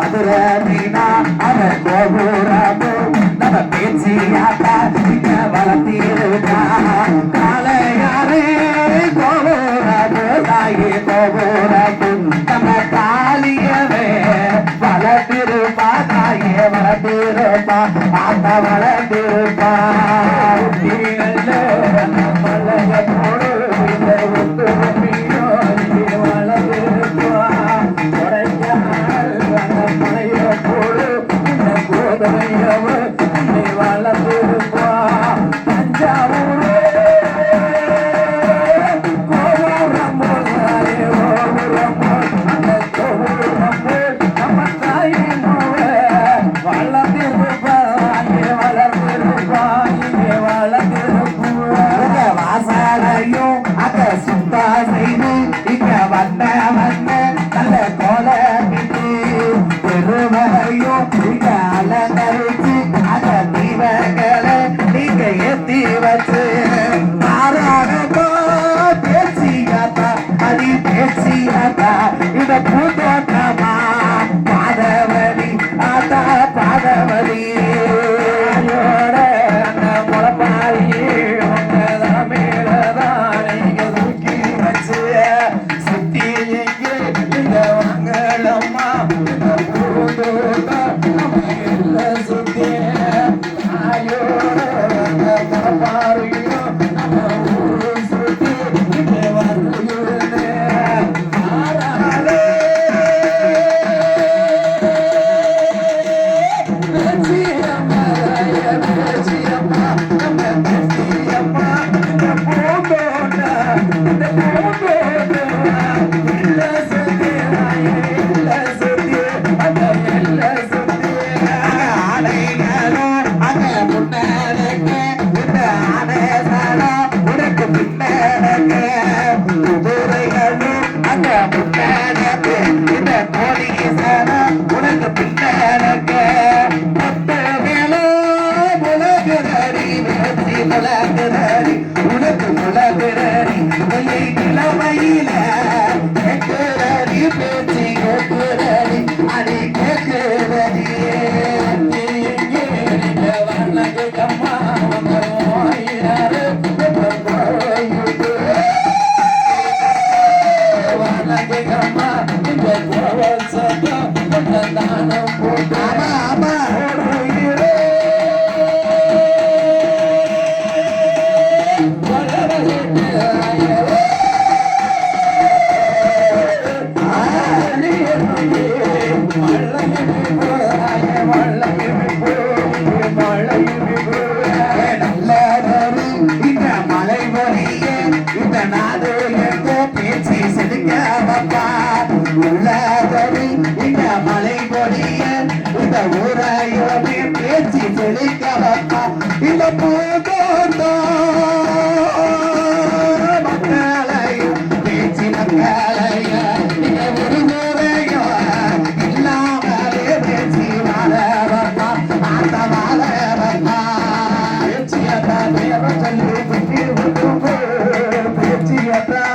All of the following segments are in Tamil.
மதுரை மீனா அவ கோபுரமோ நம்ம பேச்சியாட்டா இங்க வளர்த்திருக்கா காலையாரே கோபுரமோ தாயே கோபுரமோ நம்ம காலியவே வளர்த்திருப்பா தாயே வளர்த்திருப்பா ஆட்ட வளர்த்திருப்பா மல்லைய போடு உனக்கு முழகிறடி நிலமையில கேட்கிறடி பேச்சு கேட்கிறடி அடி கேட்கிறடி அம்மா மலை பொடிய இந்த ஊராயோமே பேச்சு செழிக்கவப்பா இந்த பூதோட்டோ மக்களையும் பேச்சு மக்களையும் இந்த ஒரு முறையும் இல்லாமலே பேச்சு வாழவப்பா அந்த வாழவப்பா பேச்சியத்தா பேர சொல்லி பேச்சியத்தா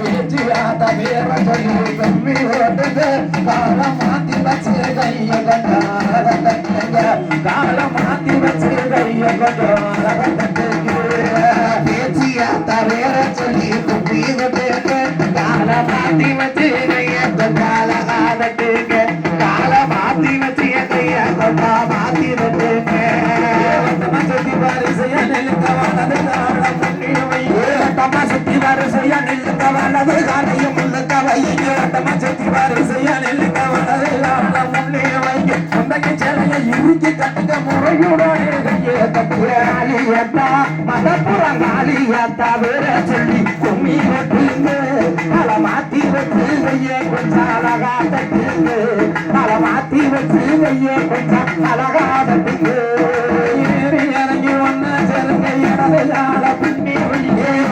பேச்சு பேசியாத பேர சொல்லி கம்மி ஓட்டுங்க காலம் மாத்தி வச்சு கைய கொண்டாங்க காலம் மாத்தி வச்சு கைய கொண்டாங்க பேசியாத பேர சொல்லி குப்பி கொட்டுங்க காலம் மாத்தி வச்சு கைய கொண்டால காலத்துங்க காலம் மாத்தி வச்சு கைய கொண்டா மாத்தி விட்டுங்க சுத்தி வரிசையா நெல்லுக்கவானது காலம் முன்னியவை சுத்தி வரிசையா நெல்லுக்கவானது காலையும் முன்னுக்கவையோ சுத்தி வரிசையா நெல்லுக்கவானது காலம் முன்னியவை சொந்தக்கு சேலைய இறுக்கி கட்டுங்க முறையுடனே கையே கட்டுறாலியத்தா மதப்புறம் காலியத்தா வேற சொல்லி கும்மி வெட்டுங்க பல மாத்தி வச்சு கையே கொஞ்சம் அழகா தட்டுங்க பல மாத்தி வச்சு கையே கொஞ்சம் அழகா தட்டுங்க இறங்கி ஒன்னா சேருங்க இடது கால பின்னி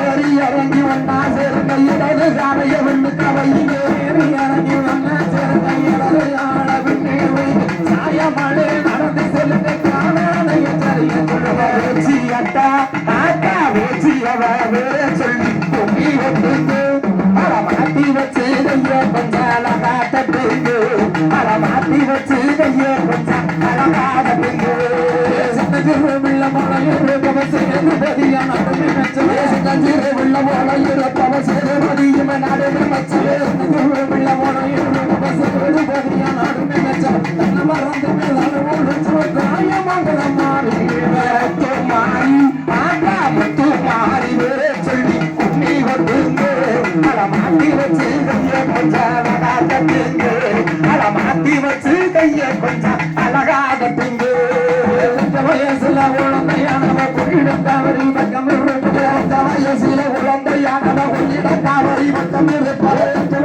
ஏறி இறங்கி ஒன்னா சேருங்க இடது காலைய வெண்ணு கவையிங்க ஏறி இறங்கி ஒன்னா சேருங்க இடது கால பின்னி சாயமழை நடந்து செல்லுங்க காணாலைய சரிய வேச்சி அட்டா ஆட்டா வேச்சி அவ வேற சொல்லி கும்மி வெட்டுங்க பல மாத்தி வச்சு கைய கொஞ்சம் அழகா தட்டுங்க பல மாத்தி வச்சு கைய கொஞ்சம் அழகா தட்டுங்க உள்ள மலையுள்ள பதியம் உள்ள மலையுள்ள பதியம் நடுவு மச்சவே உள்ள மலையுள்ள பதியம் நடுவு மச்சம் தன்ன மறந்து காயமங்கலம் மாறி ஆட்டா முத்து மாறி சொல்லி கும்மி கொட்டுங்க அட மாத்தி வச்சு கைய கொஞ்சம் அழகா தட்டுங்க அட மாத்தி வச்சு கைய கொஞ்சம் அழகா தட்டுங்க வயசுல உழந்தையானவ குடியிடம் காவரி பக்கம் வயசுல உழந்தையானவ குடியிடம் காவரி பக்கம்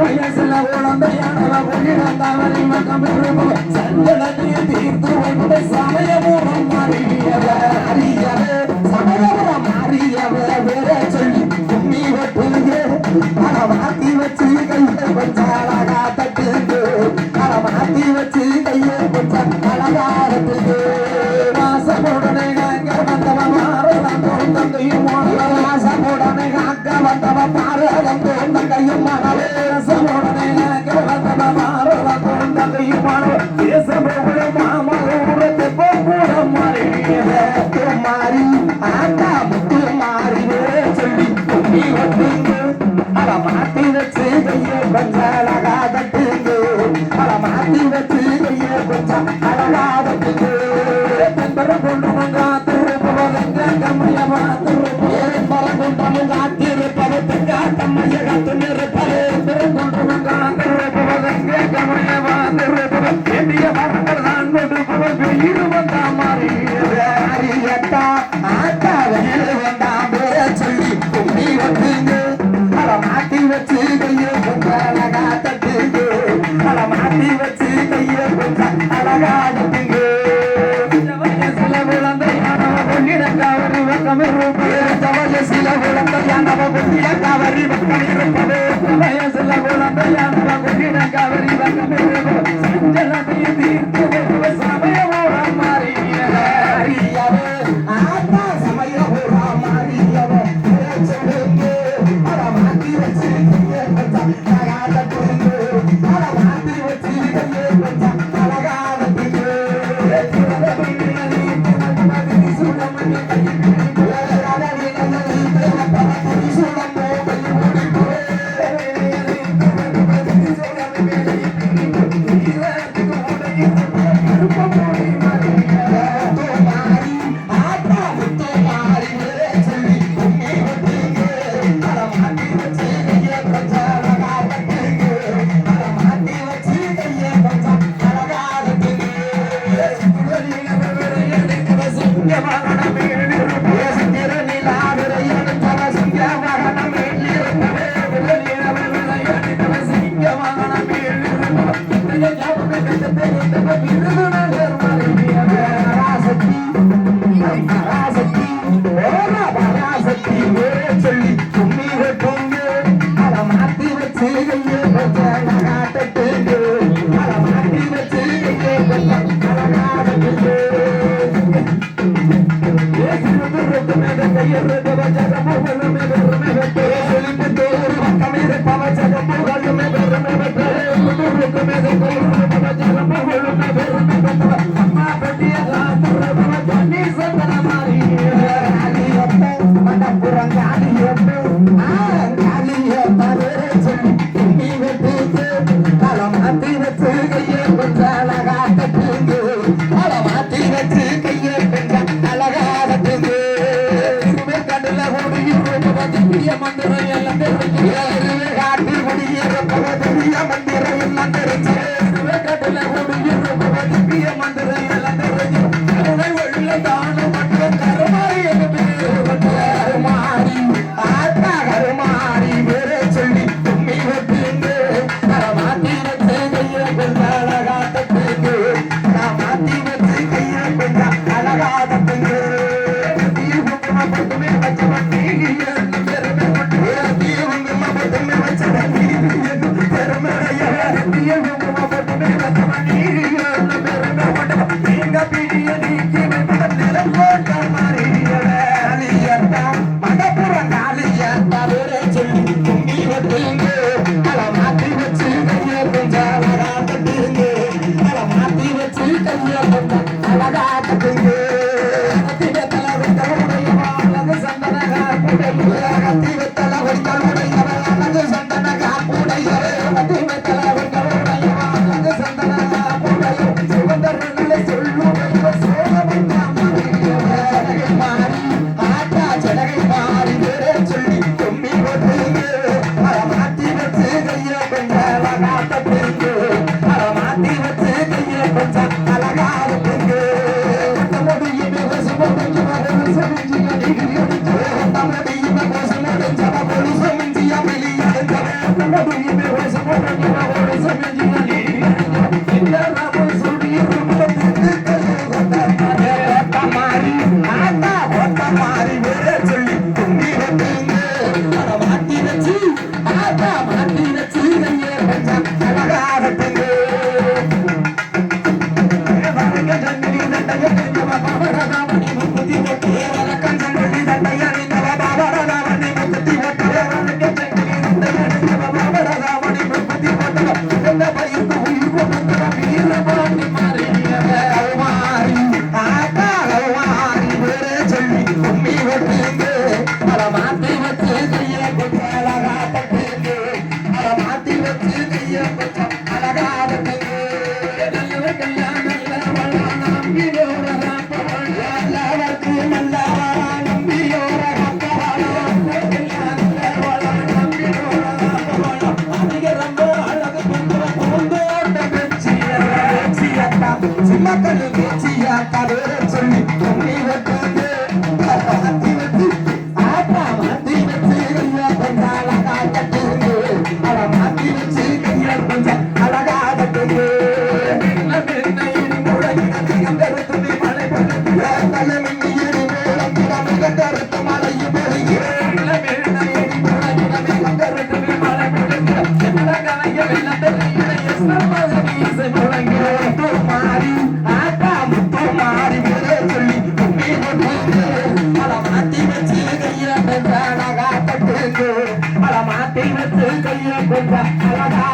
வயசுல உழந்தையானவ குடியிடம் காவரி பக்கம் சஞ்சலத்தை தீர்த்து வந்து சமயபூரம் மாறியவே சமயபுரம் மாறியவே வேற சொல்லி கும்மி வெட்டுங்க பல மாத்தி வச்சு கையை கொஞ்சம் அழகா தட்டுங்க பல மாத்தி வச்சு கையை கொஞ்சம் அழகா தட்டுங்க உடனே காக்க வந்தவ மாறலாம் தந்தையும் உடனே காக்க வந்தவ பாரதம் தந்தையும் உடனே காக்க வந்தவ மாறலாம் தந்தையும் மாமூரத்தை போக்கூடம் மாறி ஆட்டா முத்து மாறி சொல்லி கும்மி வட்டுங்க அத மாத்தி வச்சு கையை கொஞ்சம் அழகா தட்டுங்க அத மாத்தி வச்சு கையை கொஞ்சம் அழகா தட்டுங்க மாட்டி வச்சு கையை கொஞ்சம் அழகா தட்டுங்க மாட்டி வச்சு கையை கொஞ்சம் அழகா தட்டுங்க வயசுல உழந்தையானவ கொண்டிட காவரி பக்கம் இருப்பது வயசுல உழந்தையானவ கொண்டிட காவரி பக்கம் இருப்பது சஞ்சலத்தையும் தீர்த்து சமயபூரம் மாறியவே ஆத்தா சமயபூரம் மாறியவே அத மாத்தி வச்சு அழகா தட்டுங்க அத மாத்தி வச்சு கொஞ்சம் அழகா தட்டுங்க சொல்லி கும்மி வெட்டுங்க அத மாத்தி வச்சு கையை கொஞ்சம் அழகாட்டுங்க அத மாத்தி வச்சு கையை கொஞ்சம் அழகாட்டுங்க கையெழுத்து வச்ச புகழுமே பெருமை பெற்று புதுவுக்குமே புகழுமே பெருமை பெற்று அம்மா பெட்டிய தண்ணி சந்தன மாறி மண்டபுரம் காளியப்போ காளியப்பே சொல்லி துணி வெட்டு களம் மாத்தி வச்சு கையை கொஞ்சம் அழகா கட்டுங்க களம் மாத்தி வச்சு கையை கொஞ்சம் அழகா கட்டுங்க திருவேற்காட்டுல குடியிருப்பதிய மந்திரம் எல்லாம் தெரிஞ்சு காட்டு குடியிருப்பதிய மந்திரம் எல்லாம் தெரிஞ்சு திருவேற்காட்டுல குடியிருப்பதிய மந்திரம் எல்லாம் தெரிஞ்சு கருணை வெள்ள தானம் மற்றும் கருமாறி கருமாறி ஆத்தா கருமாறி வேற சொல்லி தும்மி வைப்பீங்க நான் மாத்தி வச்சு கையை கொஞ்சம் அழகா தட்டுங்க நான் மாத்தி வச்சு கையை கொஞ்சம் அழகா தட்டுங்க மட்டுமே வச்சு மண்டபுரம் காளியப்பா வேற சொல்லி தும்பி வைப்பீங்க அதை மாத்தி வச்சு கையை கொஞ்சம் அழகா தட்டுங்க அதை மாத்தி வச்சு கையை கொஞ்சம் அழகா தட்டுங்க சின்னக்கல்லு பேச்சியா கதற சொல்லி துணி வைப்பீங்க மாத்தி வச்சு ஆட்டா மாத்தி வச்சு கையா கொஞ்சம் அழகா கட்டுங்க அதை மாத்தி வச்சு கையா கொஞ்சம் அழகா கட்டுங்க மாத்தி வச்சு கையை கொஞ்சம் அழகா